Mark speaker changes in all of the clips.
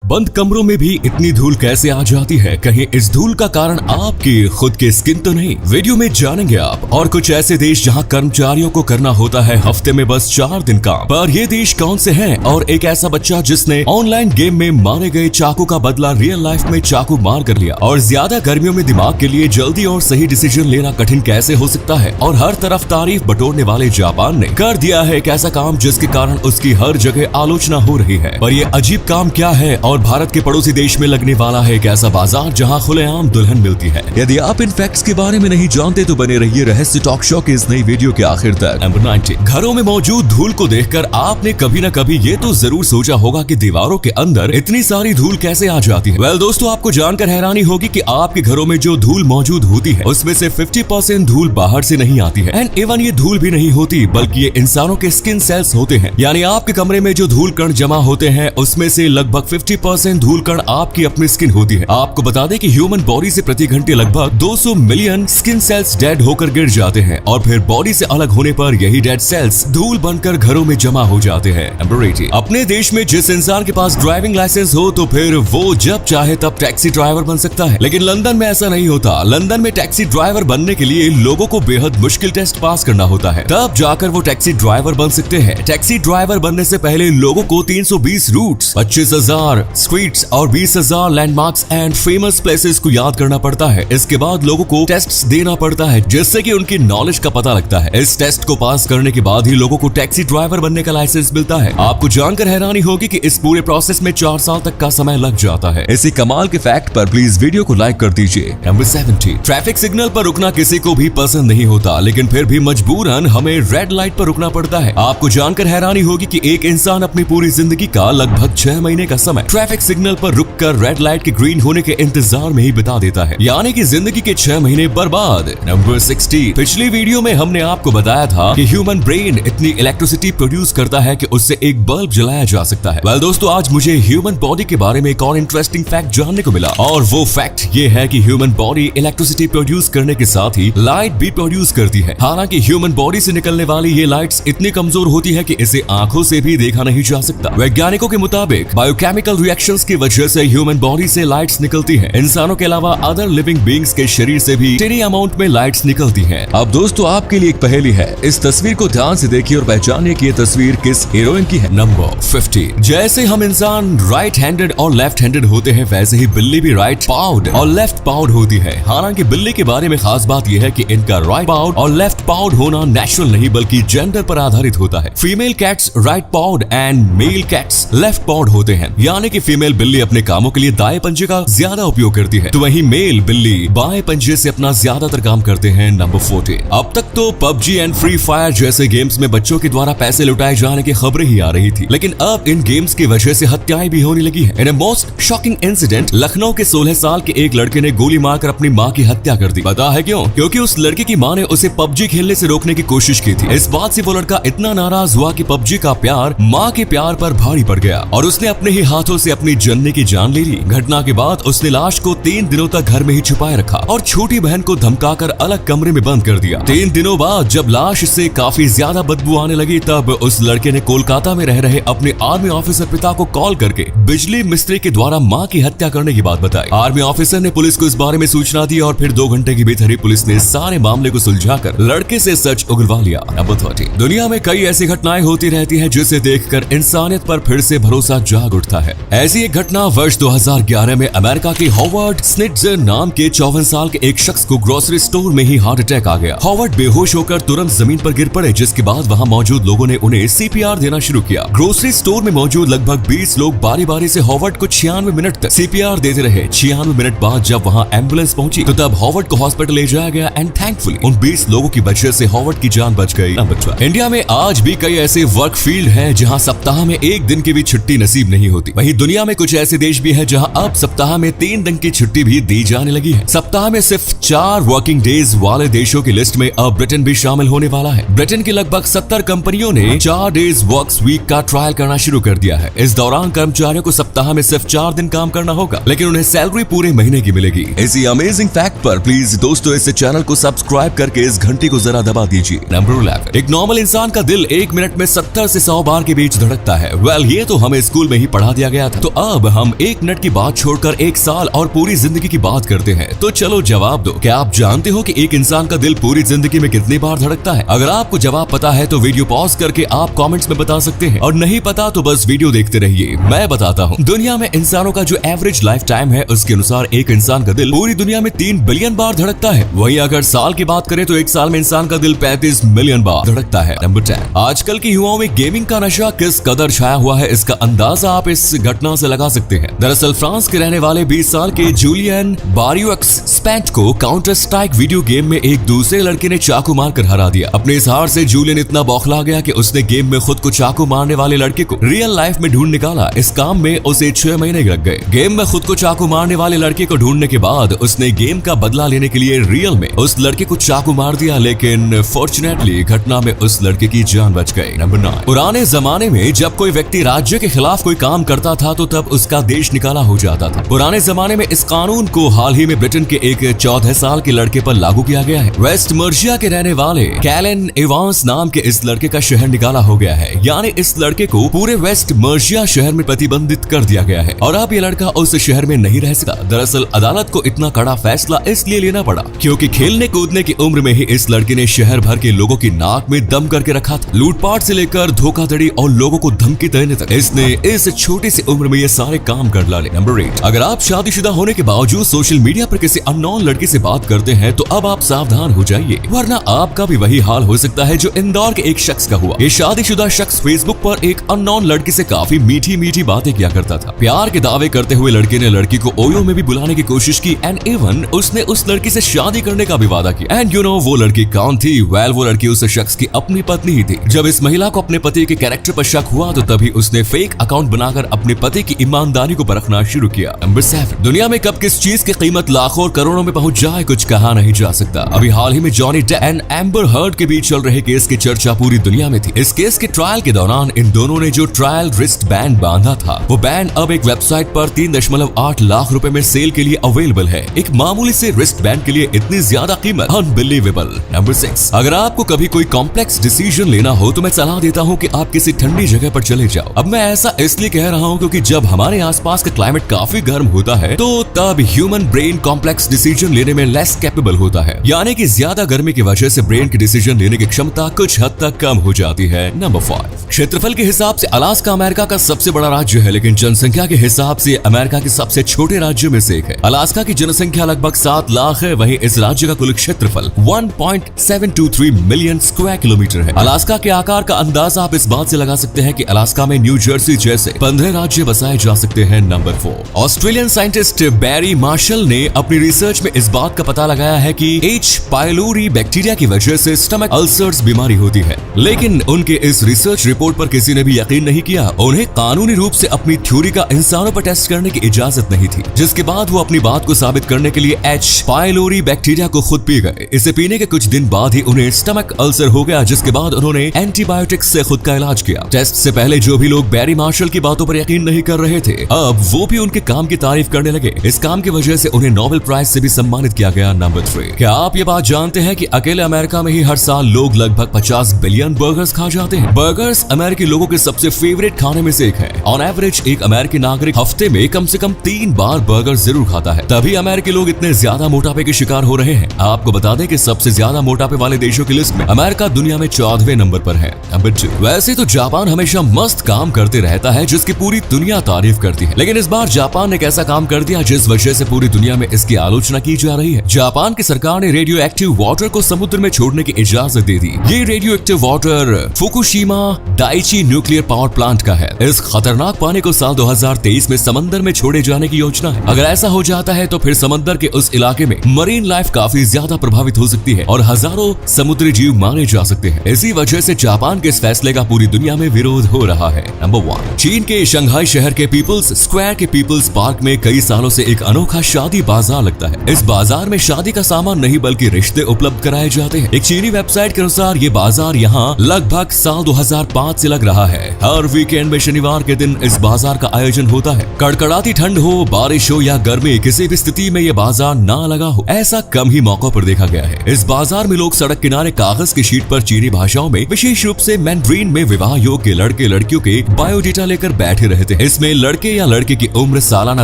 Speaker 1: बंद कमरों में भी इतनी धूल कैसे आ जाती है? कहीं इस धूल का कारण आपकी खुद की स्किन तो नहीं? वीडियो में जानेंगे आप। और कुछ ऐसे देश जहां कर्मचारियों को करना होता है हफ्ते में बस 4 दिन काम, पर ये देश कौन से हैं? और एक ऐसा बच्चा जिसने ऑनलाइन गेम में मारे गए चाकू का बदला रियल लाइफ में चाकू मार कर लिया। और ज्यादा गर्मियों में दिमाग के लिए जल्दी और सही डिसीजन लेना कठिन कैसे हो सकता है? और हर तरफ तारीफ बटोरने वाले जापान ने कर दिया है एक ऐसा काम जिसके कारण उसकी हर जगह आलोचना हो रही है। पर ये अजीब काम क्या है? और भारत के पड़ोसी देश में लगने वाला है एक ऐसा बाजार जहां खुलेआम दुल्हन मिलती है। यदि आप इन फैक्ट्स के बारे में नहीं जानते तो बने रहिए रहस्य टॉक शो के इस नई वीडियो के आखिर तक। नंबर 90, घरों में मौजूद धूल को देखकर आपने कभी न कभी ये तो जरूर सोचा होगा कि दीवारों के अंदर इतनी सारी धूल कैसे आ जाती है। वेल दोस्तों, आपको जानकर हैरानी होगी कि आपके घरों में जो धूल मौजूद होती है उसमें से 50% धूल बाहर से नहीं आती है। एंड इवन ये धूल भी नहीं होती बल्कि ये इंसानों के स्किन सेल्स होते हैं। यानी आपके कमरे में जो धूल कण जमा होते हैं उसमें से लगभग 50% धूल कण आपकी अपनी स्किन होती है। आपको बता दें कि ह्यूमन बॉडी से प्रति घंटे लगभग 200 मिलियन स्किन सेल्स डेड होकर गिर जाते हैं और फिर बॉडी से अलग होने पर यही डेड सेल्स धूल बनकर घरों में जमा हो जाते हैं। नंबर 80, अपने देश में जिस इंसान के पास ड्राइविंग लाइसेंस हो तो फिर वो जब चाहे तब टैक्सी ड्राइवर बन सकता है, लेकिन लंदन में ऐसा नहीं होता। लंदन में टैक्सी ड्राइवर बनने के लिए लोगों को बेहद मुश्किल टेस्ट पास करना होता है, तब जाकर वो टैक्सी ड्राइवर बन सकते हैं। टैक्सी ड्राइवर बनने से पहले लोगों को 320 रूट्स, 25,000 स्ट्रीट्स और 20,000 लैंडमार्क्स एंड फेमस प्लेसेस को याद करना पड़ता है। इसके बाद लोगों को टेस्ट्स देना पड़ता है जिससे कि उनकी नॉलेज का पता लगता है। इस टेस्ट को पास करने के बाद ही लोगों को टैक्सी ड्राइवर बनने का लाइसेंस मिलता है। आपको जानकर हैरानी होगी कि इस पूरे प्रोसेस में 4 साल तक का समय लग जाता है। इसी कमाल के फैक्ट पर प्लीज वीडियो को लाइक कर दीजिए। नंबर 70, ट्रैफिक सिग्नल पर रुकना किसी को भी पसंद नहीं होता, लेकिन फिर भी मजबूरन हमें रेड लाइट पर रुकना पड़ता है। आपको जानकर हैरानी होगी कि एक इंसान अपनी पूरी जिंदगी का लगभग 6 महीने का समय ट्रैफिक सिग्नल पर रुककर रेड लाइट के ग्रीन होने के इंतजार में ही बिता देता है, यानी कि जिंदगी के 6 महीने बर्बाद। नंबर 60, पिछली वीडियो में हमने आपको बताया था कि ह्यूमन ब्रेन इतनी इलेक्ट्रिसिटी प्रोड्यूस करता है कि उससे एक बल्ब जलाया जा सकता है। वेल दोस्तों, आज मुझे ह्यूमन बॉडी के बारे में एक और इंटरेस्टिंग फैक्ट जानने को मिला, और वो फैक्ट ये है कि ह्यूमन बॉडी इलेक्ट्रिसिटी प्रोड्यूस करने के साथ ही लाइट भी प्रोड्यूस करती है। हालांकि ह्यूमन बॉडी से निकलने वाली ये लाइट्स इतनी कमजोर होती है कि इसे आंखों से भी देखा नहीं जा सकता। वैज्ञानिकों के मुताबिक बायोकेमिकल रिएक्शंस की वजह से ह्यूमन बॉडी से लाइट्स निकलती है। इंसानों के अलावा अदर लिविंग बीइंग्स के शरीर से भी टिनी अमाउंट में लाइट्स निकलती हैं। अब दोस्तों, आपके लिए एक पहेली है। इस तस्वीर को ध्यान से देखिए और पहचानिए कि ये तस्वीर किस हीरोइन की है। नंबर 50, जैसे हम इंसान राइट हैंडेड और लेफ्ट हैंडेड होते हैं वैसे ही बिल्ली भी राइट पाउड और लेफ्ट पाउड होती है। हालांकि बिल्ली के बारे में खास बात यह है कि इनका राइट पाउड और लेफ्ट पाउड होना नेचुरल नहीं बल्कि जेंडर पर आधारित होता है। Female cats right pawed and male cats left pawed होते हैं, यानी कि फीमेल बिल्ली अपने कामों के लिए दाएं पंजे का ज्यादा उपयोग करती है, तो वहीं मेल बिल्ली बाएं पंजे से अपना ज्यादातर काम करते हैं। नंबर 40, अब तक तो पबजी एंड फ्री फायर जैसे गेम्स में बच्चों के द्वारा पैसे लुटाए जाने की खबरें ही आ रही थी, लेकिन अब इन गेम्स की वजह से हत्याएं भी होने लगी है। In most shocking incident, Lucknow के 16 साल के एक लड़के ने गोली मारकर अपनी मां की हत्या कर दी। पता है क्यों? क्योंकि उस लड़के की मां ने उसे पबजी खेलने से रोकने की कोशिश की थी। इस बात से वो लड़का इतना नाराज हुआ कि पबजी का प्यार मां के प्यार पर भारी पड़ गया और उसने अपने ही हाथों से अपनी जन्ने की जान ले ली। घटना के बाद उसने लाश को 3 दिनों तक घर में ही छुपाए रखा और छोटी बहन को धमकाकर अलग कमरे में बंद कर दिया। 3 दिनों बाद जब लाश से काफी ज्यादा बदबू आने लगी तब उस लड़के ने कोलकाता में रह रहे अपने आर्मी ऑफिसर पिता को कॉल करके बिजली मिस्त्री के द्वारा मां की हत्या करने की बात बताई। आर्मी ऑफिसर ने पुलिस को इस बारे में सूचना दी और फिर 2 घंटे के भीतर ही पुलिस ने सारे मामले को सुलझाकर लड़के से सच उगलवा लिया। नंबर 30, दुनिया में कई ऐसी घटनाएं होती रहती है जिसे देखकर इंसानियत पर फिर से भरोसा जाग उठता है। ऐसी एक घटना वर्ष 2011 में अमेरिका के हॉवर्ड स्निट्जर नाम के 54 साल के एक शख्स को ग्रोसरी स्टोर में ही हार्ट अटैक आ गया। हॉवर्ड बेहोश होकर तुरंत जमीन पर गिर पड़े, जिसके बाद वहां मौजूद लोगों ने उन्हें सीपीआर देना शुरू किया। ग्रोसरी स्टोर में मौजूद लगभग 20 लोग बारी बारी से हॉवर्ड को 96 मिनट तक सीपीआर देते रहे। 96 मिनट बाद जब वहां एम्बुलेंस पहुंची तो तब हॉवर्ड को हॉस्पिटल ले जाया गया एंड थैंकफुली उन 20 लोगों की वजह से हॉवर्ड की जान बच गई। नंबर 12, इंडिया में आज भी कई ऐसे वर्क फील्ड हैं जहां सप्ताह में 1 दिन की भी छुट्टी नसीब नहीं होती। वहीं दुनिया में कुछ ऐसे देश भी हैं जहां अब सप्ताह में 3 दिन की छुट्टी भी दी जाने लगी है। सप्ताह में सिर्फ 4 वर्किंग डेज वाले देशों की लिस्ट में अब ब्रिटेन भी शामिल होने वाला है। ब्रिटेन की लगभग 70 कंपनियों ने 4 डेज वर्क्स वीक का ट्रायल करना शुरू कर दिया है। इस दौरान कर्मचारियों को सप्ताह में सिर्फ 4 दिन काम करना होगा, लेकिन उन्हें सैलरी पूरे महीने की मिलेगी। इसी अमेजिंग फैक्ट पर प्लीज दोस्तों इस चैनल को सब्सक्राइब करके इस घंटी को जरा दबा दीजिए। नंबर 11, एक नॉर्मल इंसान का दिल 1 मिनट में 70 से 100 बार के बीच धड़कता है। वेल ये तो हमें स्कूल में ही पढ़ा दिया गया था। तो अब हम 1 मिनट की बात छोड़कर 1 साल और पूरी जिंदगी की बात करते हैं। तो चलो जवाब दो, क्या आप जानते हो कि एक इंसान का दिल पूरी जिंदगी में कितनी बार धड़कता है? अगर आपको जवाब पता है तो वीडियो पॉज करके आप कमेंट्स में बता सकते हैं, और नहीं पता तो बस वीडियो देखते रहिए, मैं बताता हूँ। दुनिया में इंसानों का जो एवरेज लाइफ टाइम है उसके अनुसार एक इंसान का दिल पूरी दुनिया में 3 बिलियन बार धड़कता है। वहीं अगर साल की बात करें तो 1 साल में इंसान का दिल 35 मिलियन बार धड़कता है। नंबर 10, आजकल के युवाओं में गेमिंग का नशा किस कदर छाया हुआ है इसका अंदाजा आप इस घटना से लगा सकते हैं। दरअसल फ्रांस के रहने वाले 20 साल के जूलियन बारियोक्स स्पैंट को काउंटर स्ट्राइक वीडियो गेम में एक दूसरे लड़के ने चाकू मारकर हरा दिया। अपने इस हार से जूलियन इतना बौखला गया कि उसने गेम में खुद को चाकू मारने वाले लड़के को रियल लाइफ में ढूंढ निकाला। इस काम में उसे 6 महीने लग गए। गेम में खुद को चाकू मारने वाले लड़के को ढूंढने के बाद उसने गेम का बदला लेने के लिए रियल में उस लड़के को चाकू मार दिया, लेकिन फॉर्चुनेटली घटना में उस लड़के की जान बच गई। नंबर 9, पुराने जमाने में जब कोई व्यक्ति राज्य के खिलाफ कोई काम करता था तो तब उसका देश निकाला हो जाता था। पुराने जमाने में इस कानून को हाल ही में ब्रिटेन के एक 14 साल के लड़के पर लागू किया गया है। वेस्ट मर्जिया के रहने वाले कैलन एवांस नाम के इस लड़के का शहर निकाला हो गया है, यानी इस लड़के को पूरे वेस्ट मर्जिया शहर में प्रतिबंधित कर दिया गया है और अब ये लड़का उस शहर में नहीं रह सकता। दरअसल अदालत को इतना कड़ा फैसला इसलिए लेना पड़ा क्योंकि खेलने कूदने की उम्र में ही इस लड़के ने शहर भर के लोगों की नाक में दम करके रखा था। लूटपाट से लेकर धोखाधड़ी और लोगों को धमकी देने तक इसने इस छोटी सी उम्र में ये सारे काम कर डाले। नंबर 8, अगर आप शादीशुदा होने के बावजूद सोशल मीडिया पर किसी अननोन लड़की से बात करते हैं तो अब आप सावधान हो जाइए, वरना आपका भी वही हाल हो सकता है जो इंदौर के एक शख्स का हुआ। ये शादीशुदा शख्स फेसबुक पर एक अननोन लड़की से काफी मीठी मीठी बातें किया करता था। प्यार के दावे करते हुए लड़के ने लड़की को ओयो में भी बुलाने की कोशिश की एंड इवन उसने उस लड़की से शादी करने का भी वादा किया। एंड वो लड़की कौन थी? वेल, वो लड़की उस शख्स की अपनी पत्नी ही थी। जब इस महिला को अपने पति के कैरेक्टर पर शक हुआ तो तभी उसने फेक अकाउंट बनाकर अपने पति की ईमानदारी को परखना शुरू किया। नंबर 7, दुनिया में कब किस चीज की कीमत लाखों और करोड़ों में पहुंच जाए कुछ कहा नहीं जा सकता। अभी हाल ही में Johnny Depp and Amber Heard के बीच चल रहे केस की चर्चा पूरी दुनिया में थी। इस केस के ट्रायल के दौरान इन दोनों ने जो ट्रायल रिस्ट बैंड बांधा था वो बैंड अब एक वेबसाइट पर 3.8 लाख रुपए में सेल के लिए अवेलेबल है। एक मामूली से रिस्ट बैंड के लिए इतनी ज्यादा कीमत, अनबिलीवेबल। नंबर 6, अगर आपको कभी कोई कॉम्प्लेक्स डिसीजन लेना हो तो मैं सलाह देता हूँ कि आप किसी ठंडी जगह पर चले जाओ। अब मैं ऐसा इसलिए कह रहा हूँ क्योंकि जब हमारे आसपास का क्लाइमेट काफी गर्म होता है तो तब ह्यूमन ब्रेन कॉम्प्लेक्स डिसीजन लेने में लेस कैपेबल होता है, यानी कि ज्यादा गर्मी की वजह से ब्रेन की डिसीजन लेने की क्षमता कुछ हद तक कम हो जाती है। नंबर 5, क्षेत्रफल के हिसाब से अलास्का अमेरिका का सबसे बड़ा राज्य है, लेकिन जनसंख्या के हिसाब से अमेरिका के सबसे छोटे राज्यों में से एक है। अलास्का की जनसंख्या लगभग 7 लाख है, वहीं इस राज्य का कुल क्षेत्रफल 1.723 मिलियन स्क्वायर किलोमीटर है। अलास्का के आकार का अंदाजा आप इस बात से लगा सकते हैं कि अलास्का में न्यू जर्सी जैसे 15 राज्य बसाए जा सकते हैं। नंबर 4, ऑस्ट्रेलियन साइंटिस्ट बैरी मार्शल ने अपनी रिसर्च में इस बात का पता लगाया है कि H. पायलोरी बैक्टीरिया की वजह से स्टमक अल्सर्स बीमारी होती है, लेकिन उनके इस रिसर्च रिपोर्ट पर किसी ने भी यकीन नहीं किया। उन्हें कानूनी रूप से अपनी थ्योरी का इंसानों पर टेस्ट करने की इजाजत नहीं थी, जिसके बाद वो अपनी बात को साबित करने के लिए H. पायलोरी बैक्टीरिया को खुद पी गए। इसे पीने के कुछ दिन बाद ही उन्हें स्टमक अल्सर हो गया, जिसके बाद उन्होंने एंटीबायोटिक्स से खुद का इलाज किया। टेस्ट से पहले जो भी लोग बैरी मार्शल की बातों पर यकीन नहीं कर रहे थे, अब वो भी उनके काम की तारीफ करने लगे। इस काम की वजह से उन्हें नोबेल प्राइज से भी सम्मानित किया गया। नंबर 3, क्या आप ये बात जानते हैं कि अकेले अमेरिका में ही हर साल लोग लगभग 50 बिलियन बर्गर्स खा जाते हैं? बर्गर्स अमेरिकी लोगों के सबसे फेवरेट खाने में से एक है। ऑन एवरेज एक अमेरिकी नागरिक हफ्ते में कम से कम 3 बार बर्गर जरूर खाता है, तभी अमेरिकी लोग इतने ज्यादा मोटापे के शिकार हो रहे हैं। आपको बता दें कि सबसे ज्यादा मोटापे वाले देशों की लिस्ट में अमेरिका दुनिया में 14वें नंबर पर है। नंबर 2, वैसे तो जापान हमेशा मस्त काम करते रहता है जिसकी पूरी दुनिया तारीफ करती है, लेकिन इस बार जापान ने एक ऐसा काम कर दिया जिस वजह से पूरी दुनिया में इसकी आलोचना की जा रही है। जापान की सरकार ने रेडियो एक्टिव वाटर को समुद्र में छोड़ने की इजाजत दे दी। ये radio active water Fukushima Daiichi nuclear power plant का है। इस खतरनाक पानी को साल 2023 में समंदर में छोड़े जाने की योजना है। अगर ऐसा हो जाता है तो फिर समंदर के उस इलाके में मरीन लाइफ काफी ज्यादा प्रभावित हो सकती है और हजारों समुद्री जीव मारे जा सकते हैं। इसी वजह से जापान के इस फैसले का पूरी दुनिया में विरोध हो रहा है। नंबर 1, चीन के शंघाई शहर के पीपल्स स्क्वायर के पीपल्स पार्क में कई सालों से एक अनोखा शादी बाजार लगता है। इस बाजार में शादी का सामान नहीं बल्कि रिश्ते उपलब्ध कराए जाते हैं। एक चीनी वेबसाइट के अनुसार ये बाजार यहाँ लगभग साल 2005 से लग रहा है। हर वीकेंड में शनिवार के दिन इस बाजार का आयोजन होता है। कड़कड़ाती ठंड हो, बारिश हो या गर्मी, किसी भी स्थिति में ये बाजार ना लगा हो ऐसा कम ही मौकों पर देखा गया है। इस बाजार में लोग सड़क किनारे कागज की शीट पर चीनी भाषाओं में, विशेष रूप से मैंड्रीन में विवाह योग्य लड़के लड़कियों के बायोडेटा लेकर बैठे रहते हैं। इसमें लड़के या लड़के की उम्र, सालाना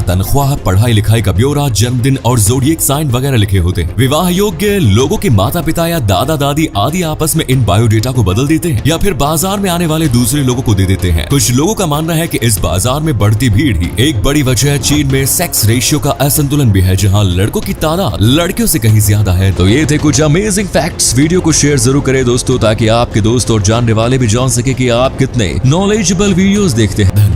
Speaker 1: तनख्वाह, पढ़ाई लिखाई का ब्यौरा, जन्मदिन और ज़ोडिएक साइन वगैरह लिखे होते हैं। विवाह योग्य लोगों के माता पिता या दादा दादी आदि आपस में इन बायोडेटा को बदल देते हैं या फिर बाजार में आने वाले दूसरे लोगों को दे देते हैं। कुछ लोगों का मानना है कि इस बाजार में बढ़ती भीड़ ही एक बड़ी वजह चीन में सेक्स रेशियो का असंतुलन भी है, जहां लड़कों की तादाद लड़कियों से कहीं ज्यादा है। तो ये थे कुछ अमेजिंग फैक्ट्स। वीडियो को शेयर जरूर करें दोस्तों, ताकि आपके दोस्त और जानने वाले भी जान सके कि आप कितने नॉलेजेबल वीडियोस देखते हैं।